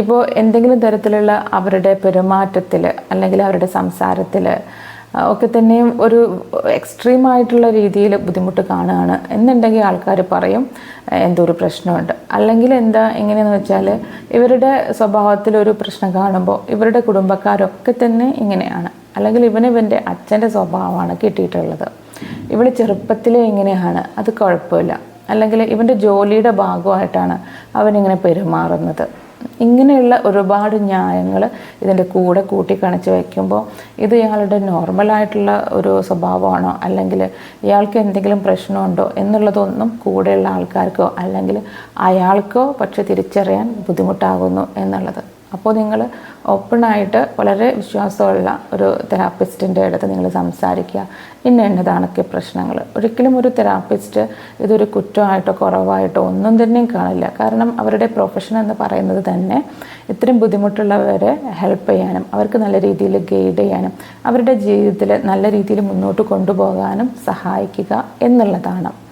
ഇപ്പോൾ എന്തെങ്കിലും തരത്തിലുള്ള അവരുടെ പെരുമാറ്റത്തിൽ അല്ലെങ്കിൽ അവരുടെ സംസാരത്തിൽ ഒക്കെ തന്നെയും ഒരു എക്സ്ട്രീമായിട്ടുള്ള രീതിയിൽ ബുദ്ധിമുട്ട് കാണുകയാണ് എന്നുണ്ടെങ്കിൽ ആൾക്കാർ പറയും എന്തോ ഒരു പ്രശ്നമുണ്ട്. അല്ലെങ്കിൽ എന്താ എങ്ങനെയെന്ന് വെച്ചാൽ ഇവരുടെ സ്വഭാവത്തിലൊരു പ്രശ്നം കാണുമ്പോൾ ഇവരുടെ കുടുംബക്കാരൊക്കെ തന്നെ ഇങ്ങനെയാണ്, അല്ലെങ്കിൽ ഇവൻ്റെ അച്ഛൻ്റെ സ്വഭാവമാണ് കിട്ടിയിട്ടുള്ളത്, ഇവൾ ചെറുപ്പത്തിലേ ഇങ്ങനെയാണ്, അത് കുഴപ്പമില്ല, അല്ലെങ്കിൽ ഇവൻ്റെ ജോലിയുടെ ഭാഗമായിട്ടാണ് അവനിങ്ങനെ പെരുമാറുന്നത്. ഇങ്ങനെയുള്ള ഒരുപാട് ന്യായങ്ങൾ ഇതിൻ്റെ കൂടെ കൂട്ടിക്കണിച്ച് വയ്ക്കുമ്പോൾ ഇത് ഇയാളുടെ നോർമലായിട്ടുള്ള ഒരു സ്വഭാവമാണോ അല്ലെങ്കിൽ ഇയാൾക്ക് എന്തെങ്കിലും പ്രശ്നമുണ്ടോ എന്നുള്ളതൊന്നും കൂടെയുള്ള ആൾക്കാർക്കോ അല്ലെങ്കിൽ അയാൾക്കോ പക്ഷെ തിരിച്ചറിയാൻ ബുദ്ധിമുട്ടാകുന്നു എന്നുള്ളത്. അപ്പോൾ നിങ്ങൾ ഓപ്പണായിട്ട് വളരെ വിശ്വാസമുള്ള ഒരു തെറാപ്പിസ്റ്റിൻ്റെ അടുത്ത് നിങ്ങൾ സംസാരിക്കുക. ഇന്നതാണൊക്കെ പ്രശ്നങ്ങൾ. ഒരിക്കലും ഒരു തെറാപ്പിസ്റ്റ് ഇതൊരു കുറ്റമായിട്ടോ കുറവായിട്ടോ ഒന്നും തന്നെയും കാണില്ല. കാരണം അവരുടെ പ്രൊഫഷൻ എന്ന് പറയുന്നത് തന്നെ ഇത്രയും ബുദ്ധിമുട്ടുള്ളവരെ ഹെൽപ്പ് ചെയ്യാനും അവർക്ക് നല്ല രീതിയിൽ ഗൈഡ് ചെയ്യാനും അവരുടെ ജീവിതത്തിൽ നല്ല രീതിയിൽ മുന്നോട്ട് കൊണ്ടുപോകാനും സഹായിക്കുക എന്നുള്ളതാണ്.